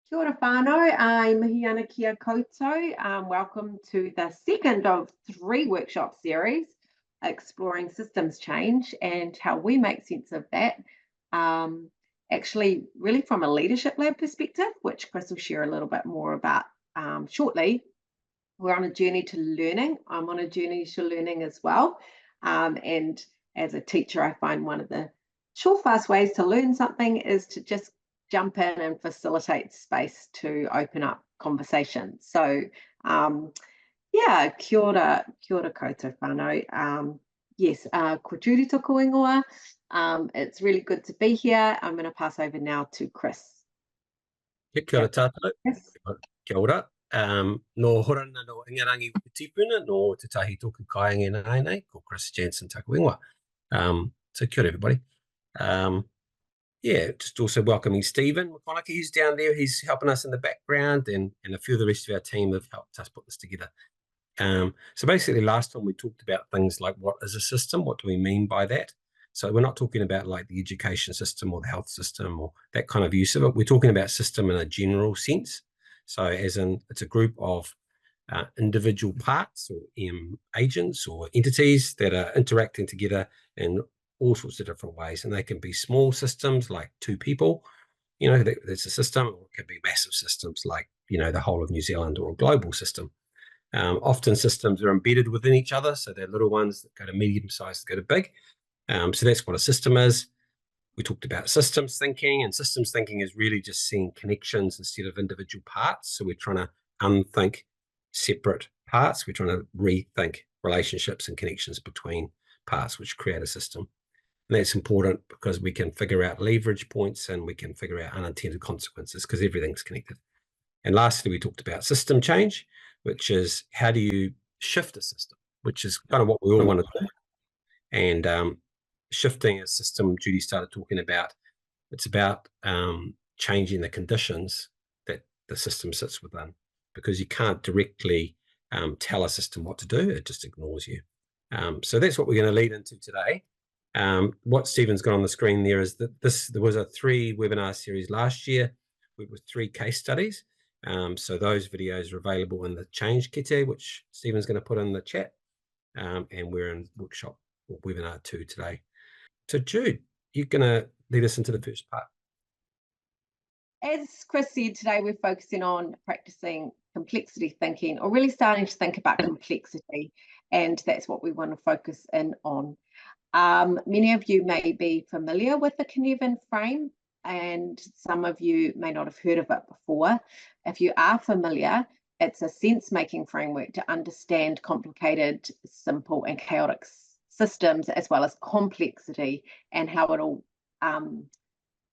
Kia ora whānau, I'm mihi ana kia koutou. Welcome to the second of 3 workshop series, exploring systems change and how we make sense of that. Actually, really from a leadership lab perspective, which Chris will share a little bit more about shortly. We're on a journey to learning. I'm on a journey to learning as well. And as a teacher, I find one of the sure fast ways to learn something is to just jump in and facilitate space to open up conversation. So yeah, kia ora koutou whānau. Yes, ko Judy tōku ingoa. It's really good to be here. I'm going to pass over now to Chris. Kia ora tātou. Yes. Kia ora. No horana no ingarangi tipuna, no te tahi tōku kāinga nei, ko Chris Jansen taku ingoa. So kia ora everybody. Yeah, just also welcoming Stephen McConaughey, who's down there. He's helping us in the background, and a few of the rest of our team have helped us put this together. So basically last time we talked about things like what is a system, what do we mean by that? So we're not talking about like the education system or the health system or that kind of use of it. We're talking about system in a general sense. So as in it's a group of individual parts or agents or entities that are interacting together in all sorts of different ways. And they can be small systems like 2 people, you know, that's a system, or it can be massive systems like, you know, the whole of New Zealand or a global system. Often systems are embedded within each other. So they're little ones that go to medium size, that go to big. So that's what a system is. We talked about systems thinking, and systems thinking is really just seeing connections instead of individual parts. So we're trying to unthink separate parts. We're trying to rethink relationships and connections between parts, which create a system. And that's important because we can figure out leverage points and we can figure out unintended consequences because everything's connected. And lastly, we talked about system change, which is how do you shift a system, which is kind of what we all want to do. And shifting a system, Judy started talking about, it's about changing the conditions that the system sits within, because you can't directly tell a system what to do. It just ignores you. So that's what we're going to lead into today. What Stephen's got on the screen there is that there was a 3 webinar series last year with 3 case studies. So those videos are available in the change kete, which Stephen's going to put in the chat. And we're in workshop or webinar 2 today. So Jude, you're going to lead us into the first part. As Chris said, today we're focusing on practicing complexity thinking, or really starting to think about complexity, and that's what we want to focus in on. Many of you may be familiar with the Cynefin frame, and some of you may not have heard of it before. If you are familiar, it's a sense-making framework to understand complicated, simple, and chaotic systems, as well as complexity, and how it all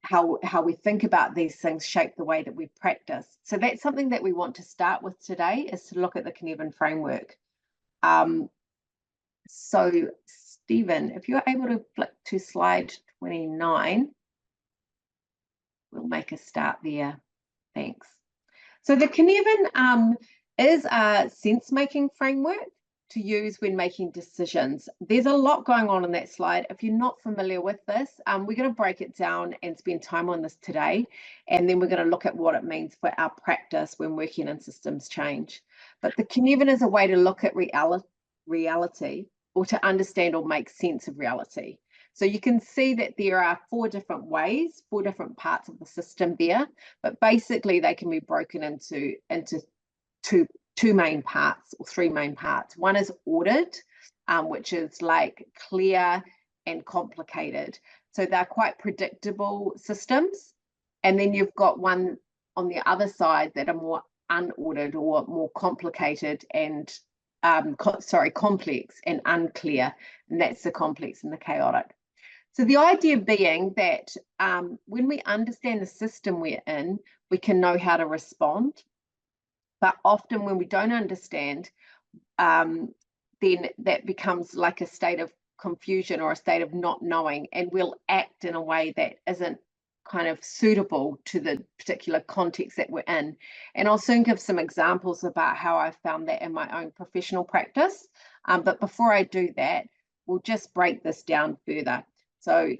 how we think about these things shape the way that we practice. So that's something that we want to start with today, is to look at the Cynefin framework. So Stephen, if you're able to flick to slide 29, we'll make a start there. Thanks. So the Cynefin is a sense-making framework to use when making decisions. There's a lot going on that slide. If you're not familiar with this, we're going to break it down and spend time on this today, and then we're going to look at what it means for our practice when working in systems change. But the Cynefin is a way to look at reality, or to understand or make sense of reality. So you can see that there are 4 different ways, 4 different parts of the system there, but basically they can be broken into two main parts, or 3 main parts. One is ordered, which is like clear and complicated. So they're quite predictable systems. And then you've got one on the other side that are more unordered or more complicated and complex and unclear. And that's the complex and the chaotic. So the idea being that when we understand the system we're in, we can know how to respond. But often when we don't understand, then that becomes like a state of confusion or a state of not knowing, and we'll act in a way that isn't kind of suitable to the particular context that we're in. And I'll soon give some examples about how I found that in my own professional practice. But before I do that, we'll just break this down further. So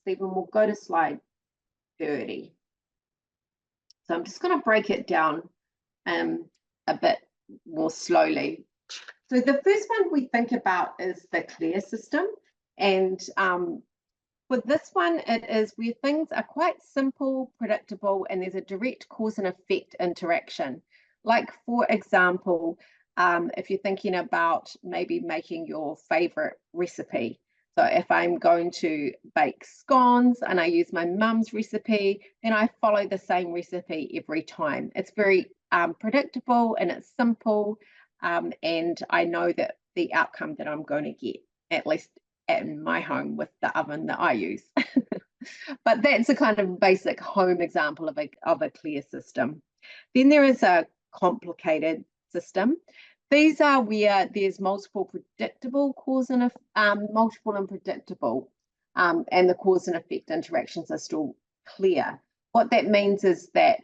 Stephen, we'll go to slide 30. So I'm just going to break it down a bit more slowly. So the first one we think about is the clear system. And for this one, it is where things are quite simple, predictable, and there's a direct cause and effect interaction. Like, for example, if you're thinking about maybe making your favorite recipe. So if I'm going to bake scones and I use my mum's recipe, then I follow the same recipe every time. It's very predictable and it's simple, and I know that the outcome that I'm going to get, at least in my home with the oven that I use. But that's a kind of basic home example of a clear system. Then there is a complicated system. These are where there's multiple predictable cause and multiple and predictable, and the cause and effect interactions are still clear. What that means is that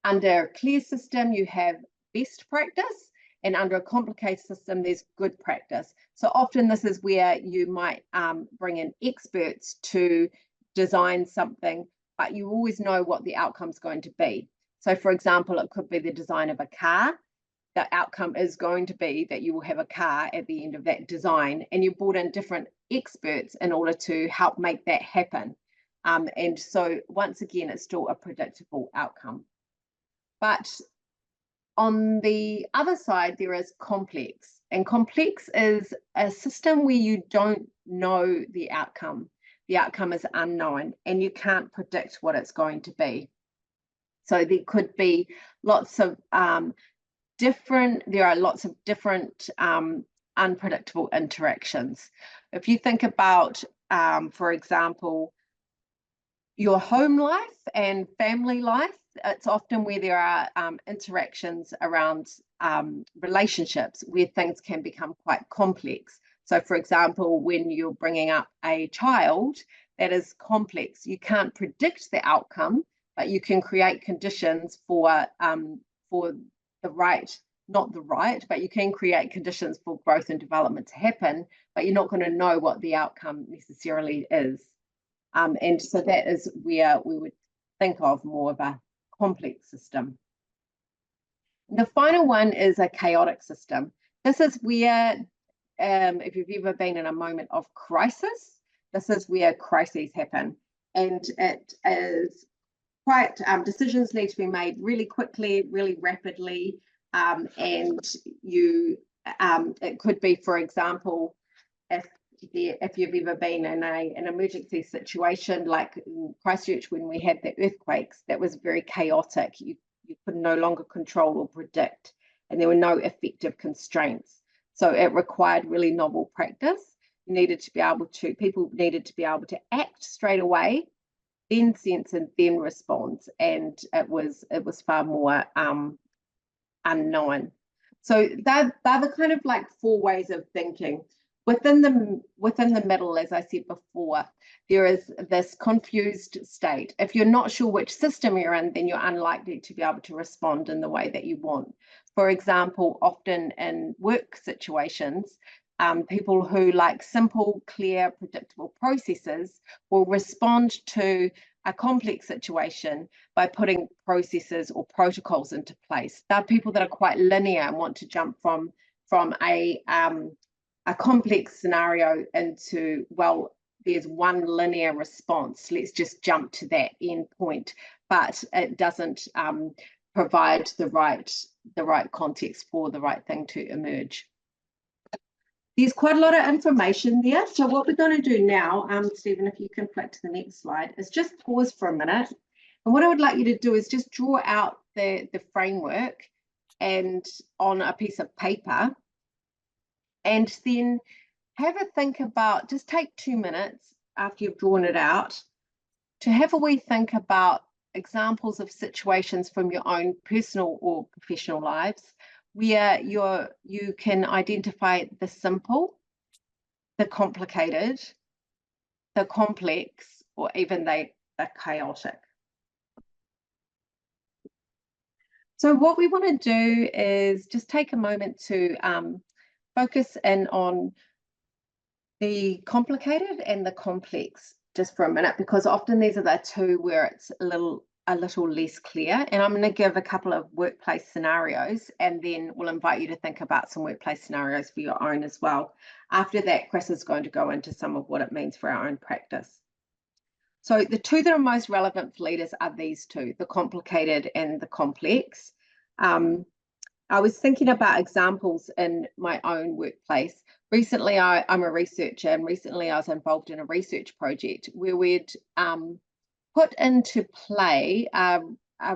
under a clear system, you have best practice, and under a complicated system, there's good practice. So often this is where you might bring in experts to design something, but you always know what the outcome's going to be. So for example, it could be the design of a car. The outcome is going to be that you will have a car at the end of that design, and you brought in different experts in order to help make that happen. And so once again, it's still a predictable outcome. But on the other side, there is complex, and complex is a system where you don't know the outcome. The outcome is unknown, and you can't predict what it's going to be. So there could be lots of there are lots of different unpredictable interactions. If you think about, for example, your home life and family life, it's often where there are interactions around relationships where things can become quite complex. So for example, when you're bringing up a child, that is complex. You can't predict the outcome, but you can create conditions for the right, not the right, but you can create conditions for growth and development to happen, but you're not going to know what the outcome necessarily is. And so that is where we would think of more of a complex system. The final one is a chaotic system. This is where, if you've ever been in a moment of crisis, this is where crises happen. And it is quite, decisions need to be made really quickly, really rapidly. And you, it could be, for example, if you've ever been in an emergency situation like in Christchurch when we had the earthquakes, that was very chaotic. You could no longer control or predict, and there were no effective constraints. So it required really novel practice. You needed to be able to, people needed to be able to act straight away, then sense and then respond, and it was far more unknown. So they're the kind of like four ways of thinking. Within the middle, as I said before, there is this confused state. If you're not sure which system you're in, then you're unlikely to be able to respond in the way that you want. For example, often in work situations, people who like simple, clear, predictable processes will respond to a complex situation by putting processes or protocols into place. There are people that are quite linear and want to jump from a complex scenario into, well, there's one linear response. Let's just jump to that end point, but it doesn't provide the right context for the right thing to emerge. There's quite a lot of information there. So what we're going to do now, Stephen, if you can flick to the next slide, is just pause for a minute. And what I would like you to do is just draw out the framework and on a piece of paper, and then have a think about, just take 2 minutes after you've drawn it out to have a wee think about examples of situations from your own personal or professional lives where you can identify the simple, the complicated, the complex, or even the chaotic. So what we want to do is just take a moment to focus in on the complicated and the complex just for a minute, because often these are the two where it's a little a little less clear. And I'm going to give a couple of workplace scenarios, and then we'll invite you to think about some workplace scenarios for your own as well. After that, Chris is going to go into some of what it means for our own practice. So the two that are most relevant for leaders are these two, the complicated and the complex. I was thinking about examples in my own workplace. Recently, I'm a researcher, and recently I was involved in a research project where we'd put into play a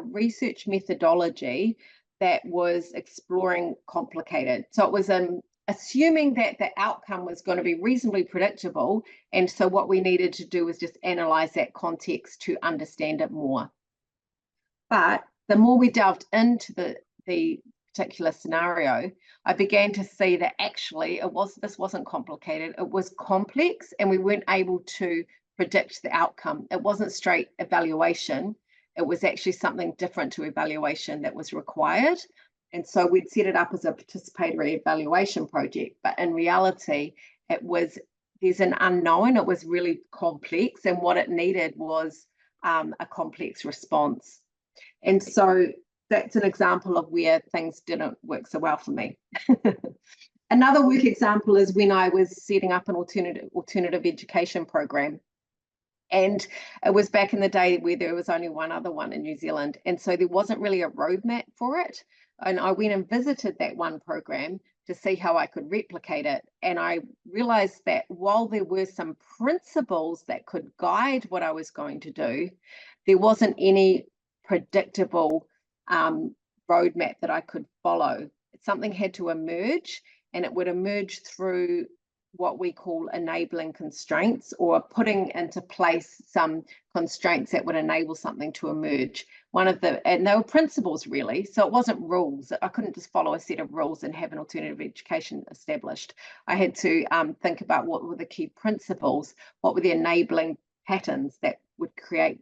research methodology that was exploring complicated. So it was assuming that the outcome was going to be reasonably predictable. And so what we needed to do was just analyze that context to understand it more. But the more we delved into the particular scenario, I began to see that actually this wasn't complicated, it was complex, and we weren't able to predict the outcome. It wasn't straight evaluation, it was actually something different to evaluation that was required. And so we'd set it up as a participatory evaluation project, but in reality, there's an unknown. It was really complex, and what it needed was a complex response. And so that's an example of where things didn't work so well for me. Another work example is when I was setting up an alternative education program. And it was back in the day where there was only one other one in New Zealand. And so there wasn't really a roadmap for it. And I went and visited that one program to see how I could replicate it. And I realized that while there were some principles that could guide what I was going to do, there wasn't any predictable roadmap that I could follow. Something had to emerge, and it would emerge through what we call enabling constraints, or putting into place some constraints that would enable something to emerge. And they were principles really, so it wasn't rules. I couldn't just follow a set of rules and have an alternative education established. I had to think about what were the key principles, what were the enabling patterns that would create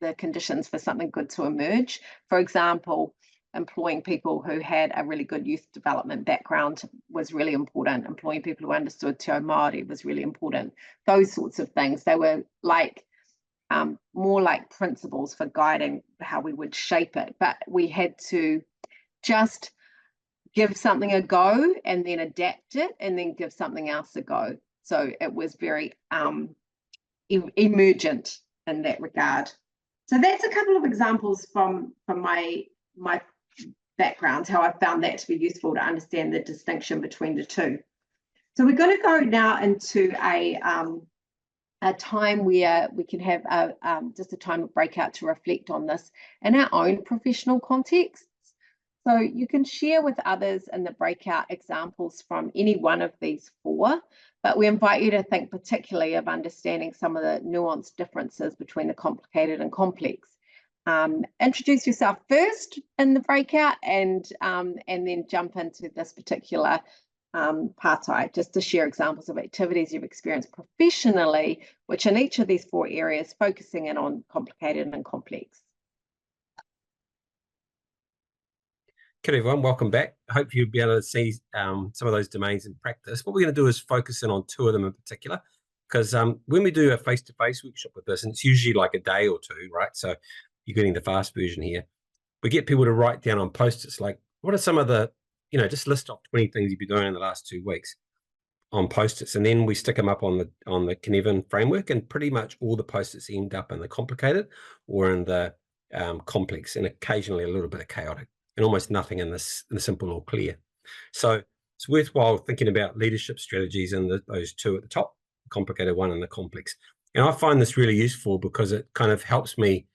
the conditions for something good to emerge. For example, employing people who had a really good youth development background was really important. Employing people who understood Te Ao Māori was really important. Those sorts of things. They were like more like principles for guiding how we would shape it. But we had to just give something a go and then adapt it and then give something else a go. So it was very emergent in that regard. So that's a couple of examples from my background, how I found that to be useful to understand the distinction between the two. So we're going to go now into a time where we can have just a time of breakout to reflect on this in our own professional contexts. So you can share with others in the breakout examples from any one of these four, but we invite you to think particularly of understanding some of the nuanced differences between the complicated and complex. Introduce yourself first in the breakout, and then jump into this particular partai, just to share examples of activities you've experienced professionally, which in each of these four areas, focusing in on complicated and complex. Okay, everyone, welcome back. I hope you'll be able to see some of those domains in practice. What we're going to do is focus in on two of them in particular, because when we do a face-to-face workshop with this, and it's usually like a day or two, right? So you're getting the fast version here. We get people to write down on post-its, like, what are some of the, just list off 20 things you've been doing in the last 2 weeks on post-its, and then we stick them up on the Cynefin framework, and pretty much all the post-its end up in the complicated or in the complex, and occasionally a little bit of chaotic, and almost nothing in the simple or clear. So it's worthwhile thinking about leadership strategies in those two at the top, the complicated one and the complex. And I find this really useful because it kind of helps me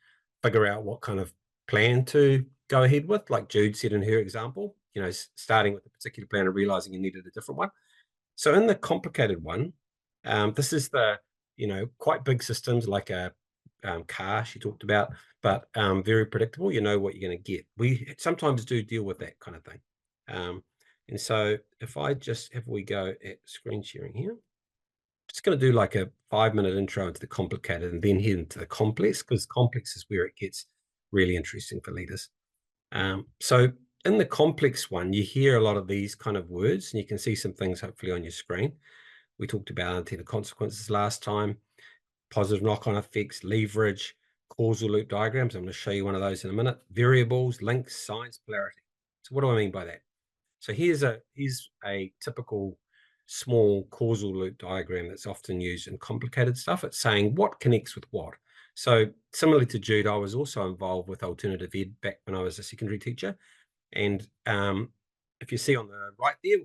figure out what kind of plan to go ahead with, like Jude said in her example, starting with a particular plan and realizing you needed a different one. So in the complicated one, this is the, quite big systems like a car she talked about, but very predictable. You know what you're going to get. We sometimes do deal with that kind of thing. And so if we go at screen sharing here, I'm just going to do like a 5-minute intro into the complicated and then head into the complex, because complex is where it gets really interesting for leaders. So in the complex one, you hear a lot of these kind of words, and you can see some things hopefully on your screen. We talked about unintended consequences last time, positive knock-on effects, leverage, causal loop diagrams. I'm going to show you one of those in a minute. Variables, links, signs, polarity. So what do I mean by that? So here's a typical small causal loop diagram that's often used in complicated stuff. It's saying what connects with what. So similarly to Jude, I was also involved with alternative ed back when I was a secondary teacher. And if you see on the right there,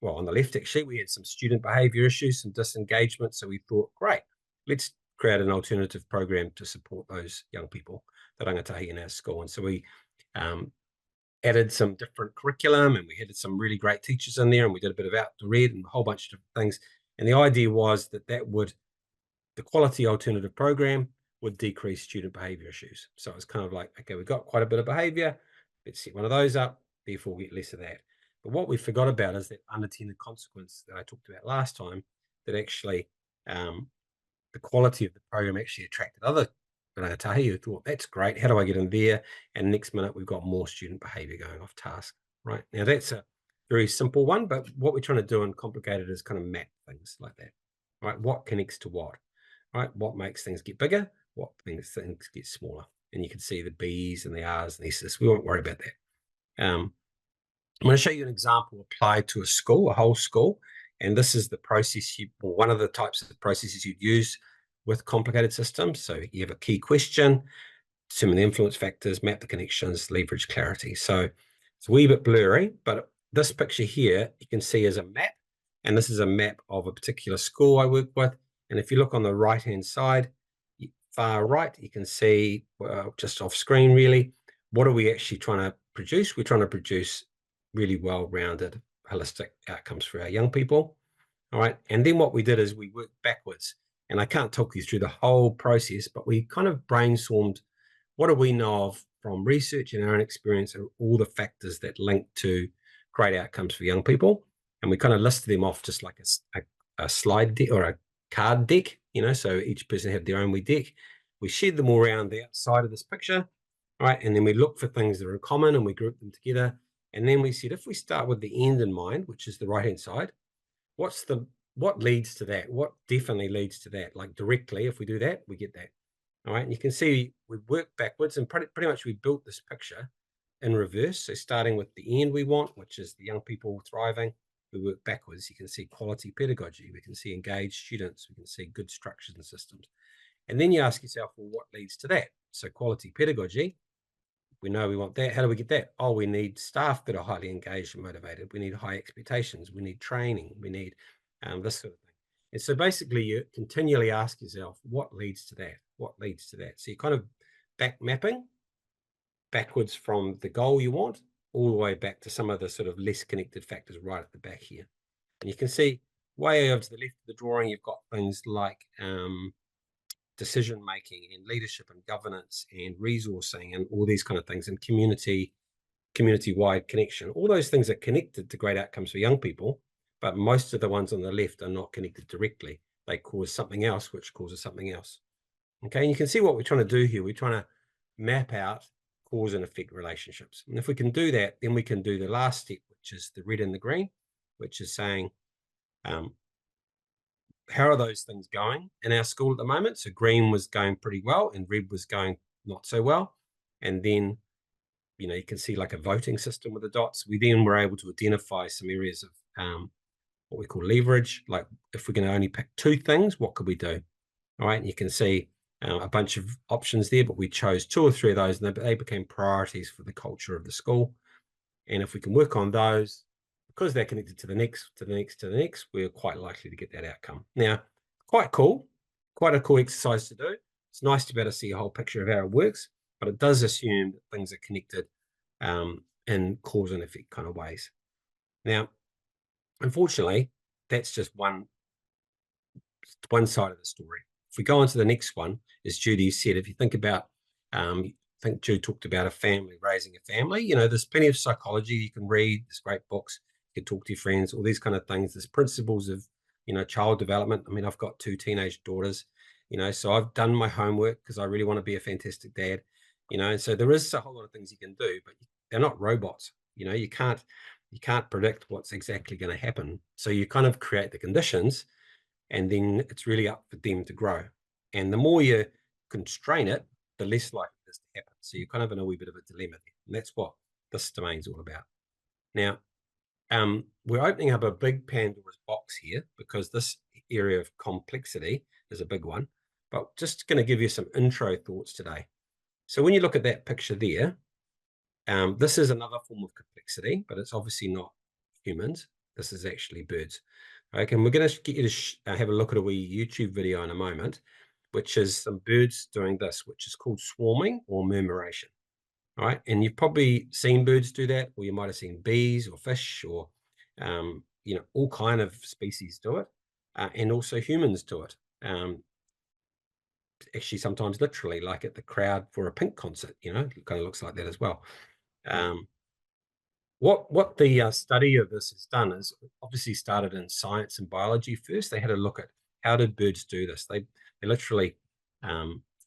well, on the left, actually, we had some student behavior issues, some disengagement. So we thought, great, let's create an alternative program to support those young people, the rangatahi in our school. And so we added some different curriculum, and we had some really great teachers in there, and we did a bit of outdoor ed and a whole bunch of different things. And the idea was that the quality alternative program would decrease student behavior issues. So it was kind of like, okay, we've got quite a bit of behavior, let's set one of those up, therefore we get less of that. But what we forgot about is that unintended consequence that I talked about last time, that actually the quality of the program actually attracted other rangatahi who thought, that's great, how do I get in there? And next minute, we've got more student behavior going off task, right? Now, that's a very simple one, but what we're trying to do in complicated is kind of map things like that, right? What connects to what, right? What makes things get bigger? What makes things get smaller? And you can see the B's and the R's and the S's. We won't worry about that. I'm going to show you an example applied to a school, a whole school. And this is the process, one of the types of processes you'd use with complicated systems. So you have a key question, determine the influence factors, map the connections, leverage clarity. So it's a wee bit blurry, but this picture here, you can see is a map. And this is a map of a particular school I work with. And if you look on the right-hand side, far right, you can see, just off screen really, what are we actually trying to produce? We're trying to produce really well-rounded, holistic outcomes for our young people. All right. And then what we did is we worked backwards. And I can't talk you through the whole process, but we kind of brainstormed what do we know of from research and our own experience and all the factors that link to great outcomes for young people. And we kind of listed them off just like a slide deck or a card deck, so each person had their own wee deck. We shared them all around the outside of this picture, right? And then we looked for things that are in common and we grouped them together. And then we said, if we start with the end in mind, which is the right-hand side, what leads to that? What definitely leads to that? Like directly, if we do that, we get that. All right. And you can see we worked backwards and pretty much we built this picture in reverse. So starting with the end we want, which is the young people thriving, we work backwards. You can see quality pedagogy. We can see engaged students. We can see good structures and systems. And then you ask yourself, well, what leads to that? So quality pedagogy, we know we want that. How do we get that? Oh, we need staff that are highly engaged and motivated. We need high expectations. We need training. We need this sort of thing. And so basically you continually ask yourself, what leads to that? What leads to that? So you're kind of back mapping backwards from the goal you want all the way back to some of the sort of less connected factors right at the back here. And you can see way over to the left of the drawing, you've got things like decision making and leadership and governance and resourcing and all these kind of things, and community-wide connection. All those things are connected to great outcomes for young people, but most of the ones on the left are not connected directly. They cause something else, which causes something else. Okay, and you can see what we're trying to do here. We're trying to map out cause and effect relationships. And if we can do that, then we can do the last step, which is the red and the green, which is saying, how are those things going in our school at the moment? So green was going pretty well and red was going not so well. And then, you can see like a voting system with the dots. We then were able to identify some areas of what we call leverage. Like if we're going to only pick two things, what could we do? All right. And you can see a bunch of options there, but we chose 2 or 3 of those and they became priorities for the culture of the school. And if we can work on those, because they're connected to the next, we're quite likely to get that outcome. Now, quite cool, quite a cool exercise to do. It's nice to be able to see a whole picture of how it works, but it does assume that things are connected in cause and effect kind of ways. Now, unfortunately, that's just one side of the story. If we go on to the next one, as Judy said, if you think about, I think Jude talked about a family, raising a family. There's plenty of psychology you can read. There's great books. You can talk to your friends, all these kind of things. There's principles of, child development. I mean, I've got 2 teenage daughters, so I've done my homework because I really want to be a fantastic dad, and so there is a whole lot of things you can do, but they're not robots. You can't predict what's exactly going to happen. So you kind of create the conditions and then it's really up for them to grow. And the more constrain it, the less likely it is to happen. So you're kind of in a wee bit of a dilemma there. And that's what this domain's all about. Now, we're opening up a big Pandora's box here because this area of complexity is a big one, but just going to give you some intro thoughts today. So when you look at that picture there, this is another form of complexity, but it's obviously not humans. This is actually birds. Okay, and we're going to get you to have a look at a wee YouTube video in a moment, which is some birds doing this, which is called swarming or murmuration. All right, and you've probably seen birds do that, or you might have seen bees or fish or all kind of species do it, and also humans do it. Actually, sometimes literally, like at the crowd for a Pink concert, it kind of looks like that as well. What the study of this has done is obviously started in science and biology first. They had a look at how did birds do this. They literally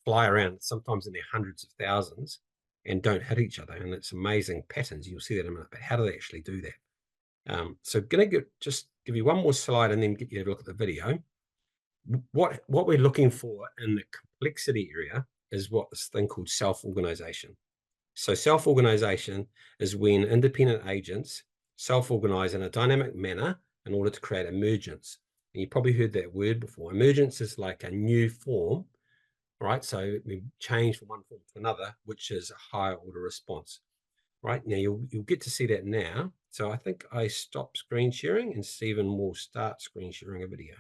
fly around, sometimes in their hundreds of thousands, and don't hit each other. And it's amazing patterns. You'll see that in a minute. But how do they actually do that? So going to just give you one more slide and then get you to look at the video. What we're looking for in the complexity area is what this thing called self-organization. So self-organization is when independent agents self-organize in a dynamic manner in order to create emergence. And you probably heard that word before. Emergence is like a new form, right? So we change from one form to another, which is a higher order response. Right now, you'll get to see that now. So I think I stop screen sharing and Stephen will start screen sharing a video.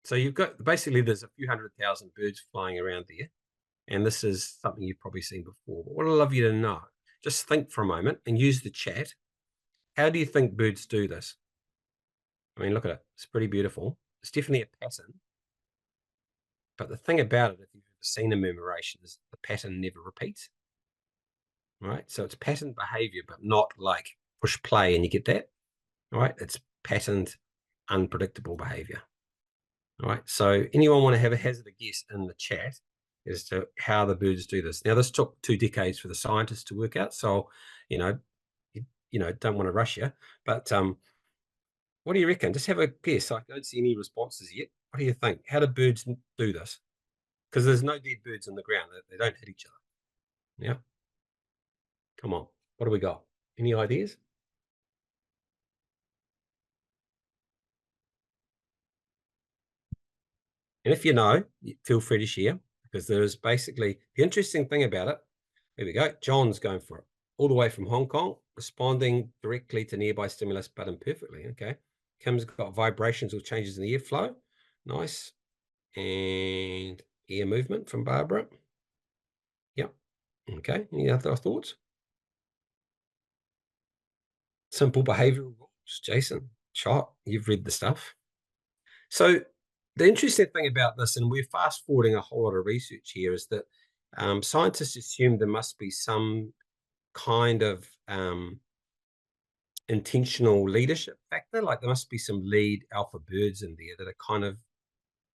So you've got basically there's a few 100,000 birds flying around there. And this is something you've probably seen before. But what I'd love you to know, just think for a moment and use the chat. How do you think birds do this? I mean, look at it. It's pretty beautiful. It's definitely a pattern. But the thing about it, if you've ever seen a murmuration, is the pattern never repeats. Right? So it's patterned behavior, but not like push play and you get that. Right? It's patterned, unpredictable behavior. All right. So anyone want to have a hazard a guess in the chat as to how the birds do this? Now, this took 2 decades for the scientists to work out. So, don't want to rush you. But what do you reckon? Just have a guess. I don't see any responses yet. What do you think? How do birds do this? Because there's no dead birds in the ground. They don't hit each other. Yeah. Come on. What do we got? Any ideas? And if you know, feel free to share, because there is basically the interesting thing about it. Here we go. John's going for it. All the way from Hong Kong, responding directly to nearby stimulus, but imperfectly. Okay. Kim's got vibrations or changes in the airflow. Nice. And air movement from Barbara. Yep. Okay. Any other thoughts? Simple behavioral rules. Jason, shot. You've read the stuff. So the interesting thing about this, and we're fast forwarding a whole lot of research here, is that scientists assume there must be some kind of intentional leadership factor, like there must be some lead alpha birds in there that are kind of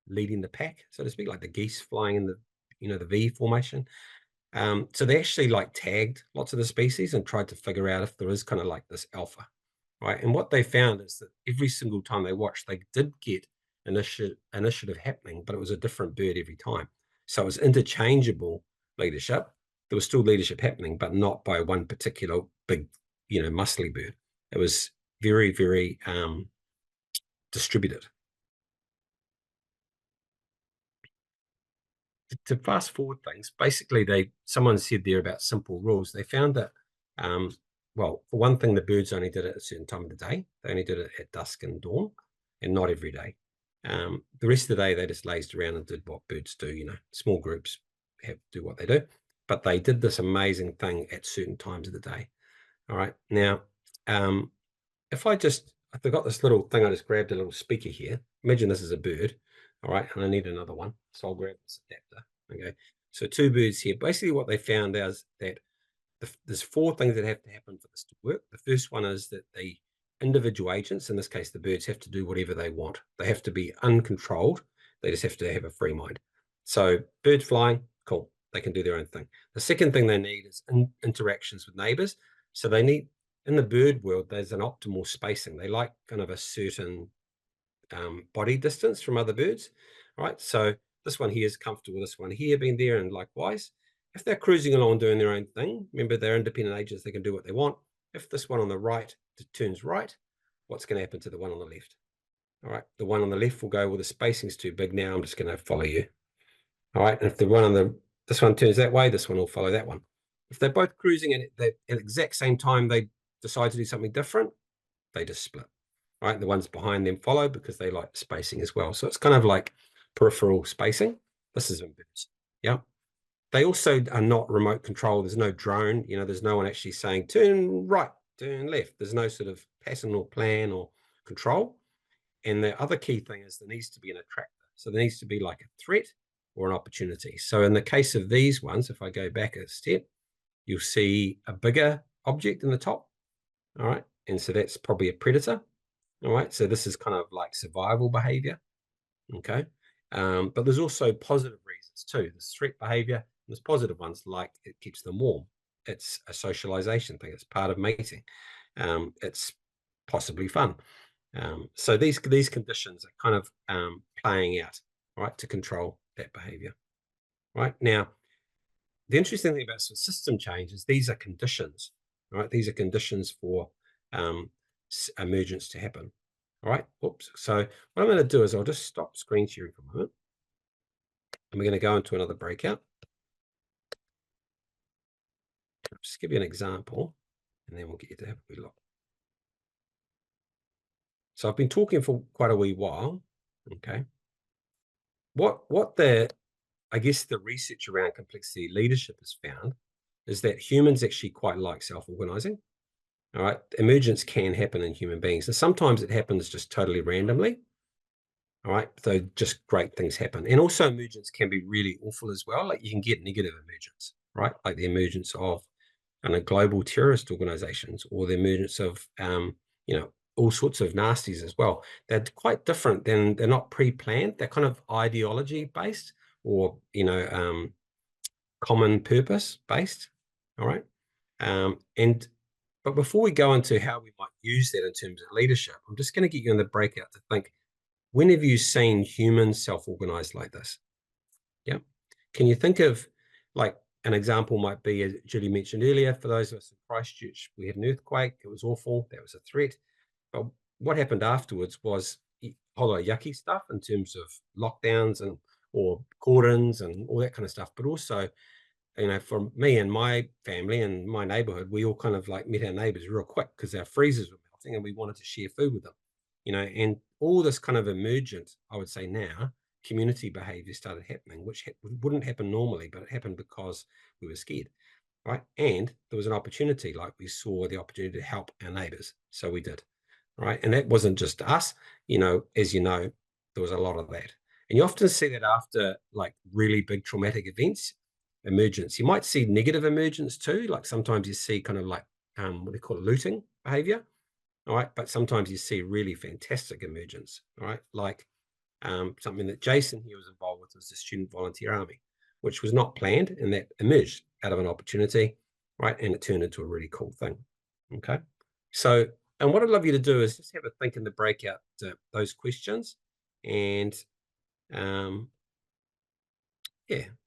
leading the pack, so to speak, like the geese flying in the V formation. So they actually like tagged lots of the species and tried to figure out if there is kind of like this alpha, right? And what they found is that every single time they watched, they did get initiative happening, but it was a different bird every time. So it was interchangeable leadership. There was still leadership happening, but not by one particular big, muscly bird. It was very, very distributed. To fast forward things, basically someone said there about simple rules. They found that, well, for one thing, the birds only did it at a certain time of the day. They only did it at dusk and dawn, and not every day. The rest of the day, they just lazed around and did what birds do. Small groups do what they do, but they did this amazing thing at certain times of the day. All right. Now, if I've got this little thing, I just grabbed a little speaker here. Imagine this is a bird. All right. And I need another one. So I'll grab this adapter. Okay. So 2 birds here. Basically, what they found is that there's 4 things that have to happen for this to work. The first one is that the individual agents. In this case, the birds have to do whatever they want. They have to be uncontrolled. They just have to have a free mind. So birds flying, cool. They can do their own thing. The second thing they need is interactions with neighbors. So they need, in the bird world, there's an optimal spacing. They like kind of a certain body distance from other birds, right? So this one here is comfortable with this one here being there, and likewise. If they're cruising along doing their own thing, remember they're independent agents, they can do what they want. If this one on the right turns right, what's going to happen to the one on the left? All right, the one on the left will go, well, the spacing's too big now, I'm just going to follow you. All right, and if the one on this one turns that way, this one will follow that one. If they're both cruising and at the exact same time they decide to do something different, they just split. Right, the ones behind them follow because they like spacing as well. So it's kind of like peripheral spacing. This is in birds. Yeah. They also are not remote control. There's no drone. There's no one actually saying turn right, turn left. There's no sort of pattern or plan or control. And the other key thing is there needs to be an attractor. So there needs to be like a threat or an opportunity. So in the case of these ones, if I go back a step, you'll see a bigger object in the top. All right. And so that's probably a predator. All right. So this is kind of like survival behavior. Okay. But there's also positive reasons too. There's threat behavior. And there's positive ones, like it keeps them warm. It's a socialization thing. It's part of mating. It's possibly fun. So these conditions are kind of playing out, right, to control that behavior. Right. Now, the interesting thing about system change is these are conditions, right? These are conditions for emergence to happen. All right. Oops. So what I'm going to do is I'll just stop screen sharing for a moment. And we're going to go into another breakout. I'll just give you an example, and then we'll get you to have a wee look. So I've been talking for quite a wee while. Okay. What I guess the research around complexity leadership has found is that humans actually quite like self-organizing. All right. Emergence can happen in human beings. And sometimes it happens just totally randomly. All right. So just great things happen. And also emergence can be really awful as well. Like you can get negative emergence, right? Like the emergence of global terrorist organizations, or the emergence of, all sorts of nasties as well. They're quite different. They're not pre-planned. They're kind of ideology based, or, common purpose based. All right. But before we go into how we might use that in terms of leadership, I'm just going to get you in the breakout to think, when have you seen humans self-organize like this? Yeah. Can you think of, like, an example might be, as Judy mentioned earlier, for those of us in Christchurch, we had an earthquake. It was awful. That was a threat. But what happened afterwards was a whole lot of yucky stuff in terms of lockdowns or cordons and all that kind of stuff. But also, for me and my family and my neighborhood, we all kind of like met our neighbors real quick because our freezers were melting and we wanted to share food with them, and all this kind of emergent, I would say now, community behavior started happening, which wouldn't happen normally, but it happened because we were scared, right? And there was an opportunity, like we saw the opportunity to help our neighbors. So we did, right? And that wasn't just us, as you know, there was a lot of that. And you often see that after like really big traumatic events, emergence. You might see negative emergence too. Like sometimes you see kind of like what they call looting behavior. All right. But sometimes you see really fantastic emergence. All right. Like something that Jason here was involved with was the Student Volunteer Army, which was not planned, and that emerged out of an opportunity. Right. And it turned into a really cool thing. Okay. So, and what I'd love you to do is just have a think in the breakout those questions. And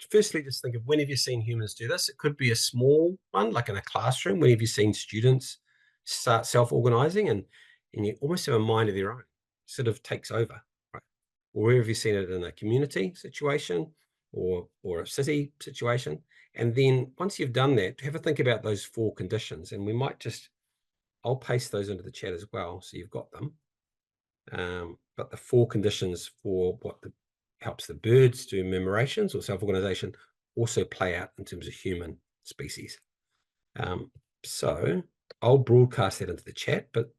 firstly, just think of, when have you seen humans do this? It could be a small one, like in a classroom. When have you seen students start self-organizing and you almost have a mind of their own, sort of takes over, right? Or where have you seen it in a community situation or a city situation? And then once you've done that, have a think about those 4 conditions. And we might I'll paste those into the chat as well, so you've got them. But the 4 conditions for what helps the birds do memorations or self-organization also play out in terms of human species. So I'll broadcast that into the chat, but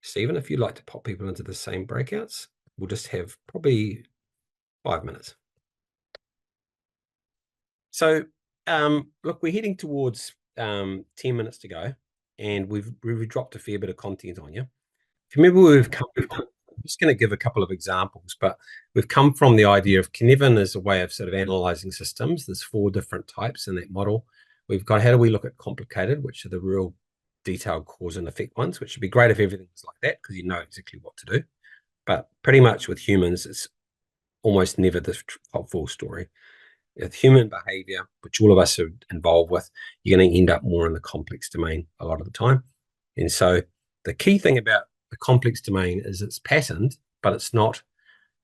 Stephen, if you'd like to pop people into the same breakouts, we'll just have probably 5 minutes. So look, we're heading towards 10 minutes to go. and we've dropped a fair bit of content on you. If you remember, I'm just going to give a couple of examples, but we've come from the idea of Cynefin as a way of sort of analyzing systems. There's 4 different types in that model. We've got how do we look at complicated, which are the real detailed cause and effect ones, which would be great if everything was like that because you know exactly what to do. But pretty much with humans, it's almost never the full story. With human behavior, which all of us are involved with, you're going to end up more in the complex domain a lot of the time. And so the key thing about the complex domain is it's patterned, but it's not,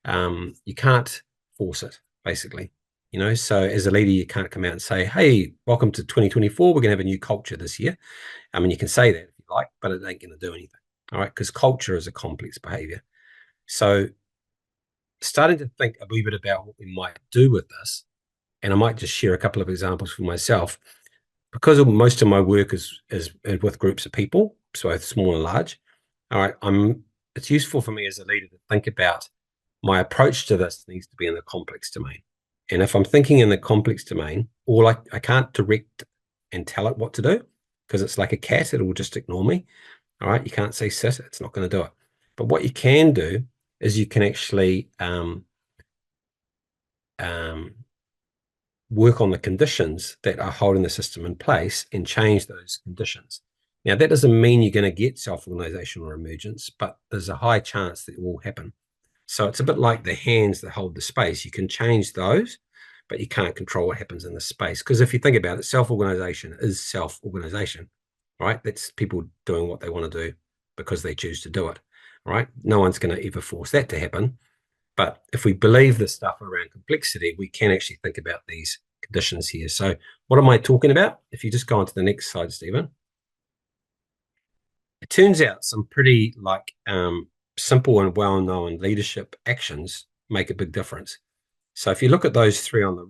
you can't force it, basically. You know, so as a leader, you can't come out and say, hey, welcome to 2024. We're going to have a new culture this year. I mean, you can say that if you like, but it ain't going to do anything. All right. Because culture is a complex behavior. So starting to think a wee bit about what we might do with this, and I might just share a couple of examples for myself, because most of my work is with groups of people, so small and large. All right. It's useful for me as a leader to think about my approach to this needs to be in the complex domain. And if I'm thinking in the complex domain, I can't direct and tell it what to do because it's like a cat, it will just ignore me. All right, you can't say sit, it's not going to do it. But what you can do is you can actually work on the conditions that are holding the system in place and change those conditions. Now, that doesn't mean you're going to get self-organization or emergence, but there's a high chance that it will happen. So it's a bit like the hands that hold the space. You can change those, but you can't control what happens in the space. Because if you think about it, self-organization is self-organization, right? That's people doing what they want to do because they choose to do it, right? No one's going to ever force that to happen. But if we believe this stuff around complexity, we can actually think about these conditions here. So what am I talking about? If you just go on to the next slide, Stephen. It turns out some pretty simple and well-known leadership actions make a big difference. So if you look at those 4 on the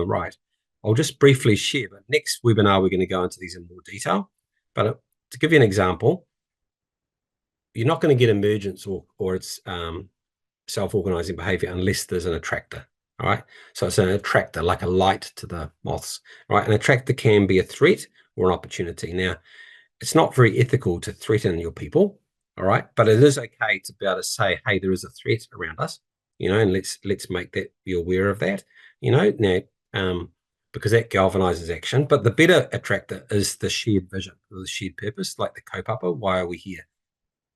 right, I'll just briefly share, but next webinar, we're going to go into these in more detail. But to give you an example, you're not going to get emergence or its self-organizing behavior unless there's an attractor. All right. So it's an attractor, like a light to the moths. Right. An attractor can be a threat or an opportunity. Now, it's not very ethical to threaten your people. All right. But it is okay to be able to say, hey, there is a threat around us, and let's make that be aware of that, now, because that galvanizes action. But the better attractor is the shared vision, or the shared purpose, like the kaupapa. Why are we here?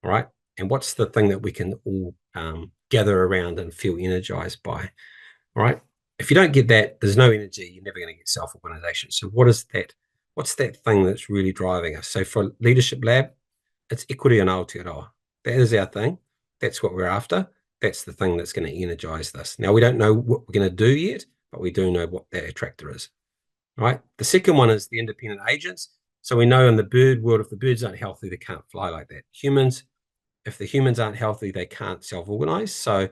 All right. And what's the thing that we can all gather around and feel energized by? All right. If you don't get that, there's no energy. You're never going to get self-organization. So what is that? What's that thing that's really driving us? So for Leadership Lab, it's equity and Aotearoa. That is our thing. That's what we're after. That's the thing that's going to energize this. Now, we don't know what we're going to do yet, but we do know what that attractor is. All right. The second one is the independent agents. So we know in the bird world, if the birds aren't healthy, they can't fly like that. Humans, if the humans aren't healthy, they can't self-organize. So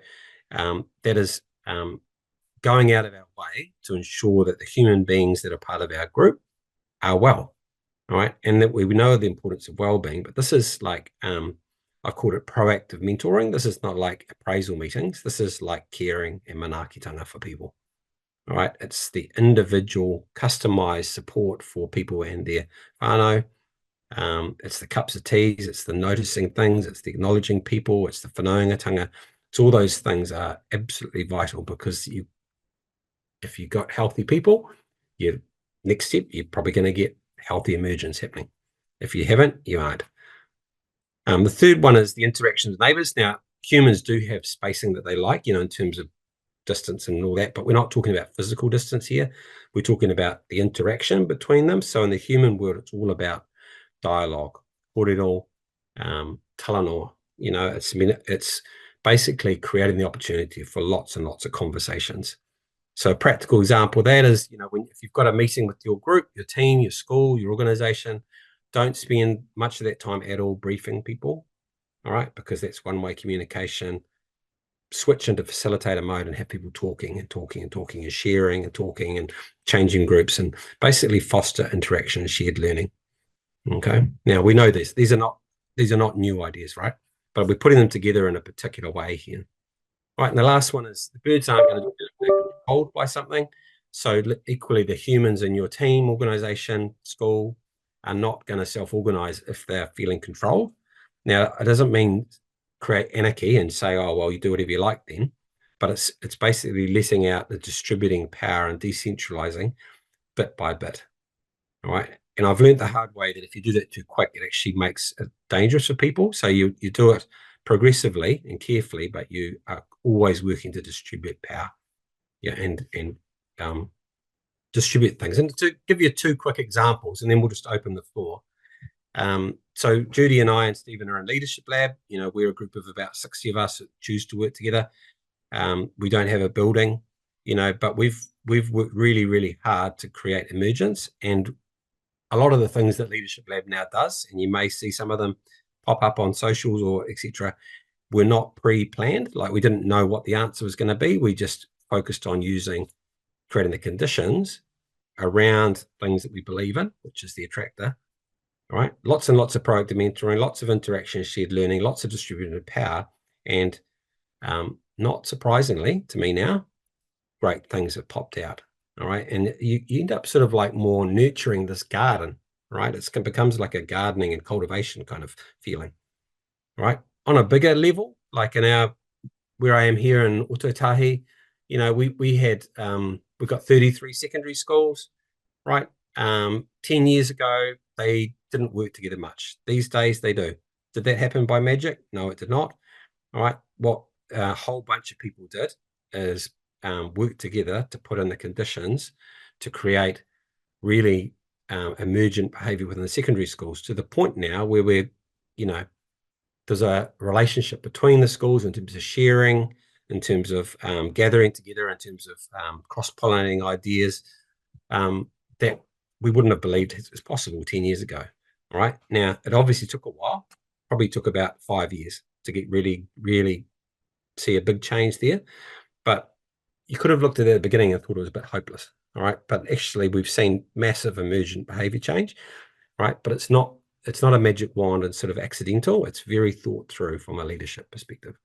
that is going out of our way to ensure that the human beings that are part of our group are well. All right. And that we know the importance of well-being, but this is like, I called it proactive mentoring. This is not like appraisal meetings. This is like caring and manaakitanga for people. All right. It's the individual customized support for people and their whānau. It's the cups of teas. It's the noticing things. It's the acknowledging people. It's the whanaungatanga. It's all those things are absolutely vital because if you've got healthy people, next step, you're probably going to get healthy emergence happening. If you haven't, you aren't. The third one is the interaction with neighbors. Now, humans do have spacing that they like, in terms of distance and all that, but we're not talking about physical distance here. We're talking about the interaction between them. So in the human world, it's all about dialogue, kōrero, talanoa. It's basically creating the opportunity for lots and lots of conversations. So a practical example of that is, if you've got a meeting with your group, your team, your school, your organization, don't spend much of that time at all briefing people, all right? Because that's one-way communication. Switch into facilitator mode and have people talking and talking and talking and sharing and talking and changing groups and basically foster interaction and shared learning. Okay. Now we know this. These are not new ideas, right? But we're putting them together in a particular way here. Right. And the last one is the birds aren't going to be controlled by something. So equally, the humans in your team, organization, school, are not going to self-organize if they're feeling controlled. Now, it doesn't mean create anarchy and say, oh, well, you do whatever you like then, but it's basically letting out the distributing power and decentralizing bit by bit. All right. And I've learned the hard way that if you do that too quick, it actually makes it dangerous for people. So you do it progressively and carefully, but you are always working to distribute power. Yeah, and distribute things. And to give you 2 quick examples, and then we'll just open the floor. So Judy and I and Stephen are in Leadership Lab. You know, we're a group of about 60 of us that choose to work together. We don't have a building, you know, but we've worked really, really hard to create emergence. And a lot of the things that Leadership Lab now does, and you may see some of them pop up on socials or etc., were not pre-planned. Like, we didn't know what the answer was going to be. We just focused on creating the conditions around things that we believe in, which is the attractor. All right, lots and lots of proactive mentoring, lots of interaction, shared learning, lots of distributed power, and not surprisingly to me now, great things have popped out. All right, and you end up sort of like more nurturing this garden, right? It becomes like a gardening and cultivation kind of feeling. All right, on a bigger level, like where I am here in Ototahi, you know, we've got 33 secondary schools, right? 10 years ago, they didn't work together much. These days, they do. Did that happen by magic? No, it did not. All right. What a whole bunch of people did is work together to put in the conditions to create really emergent behavior within the secondary schools, to the point now where we're, you know, there's a relationship between the schools in terms of sharing, in terms of gathering together, in terms of cross-pollinating ideas that we wouldn't have believed was possible 10 years ago. All right. Now, it obviously took a while, probably took about 5 years to get really, really see a big change there. But you could have looked at it at the beginning and thought it was a bit hopeless. All right. But actually, we've seen massive emergent behavior change. Right. But it's not a magic wand and sort of accidental. It's very thought through from a leadership perspective.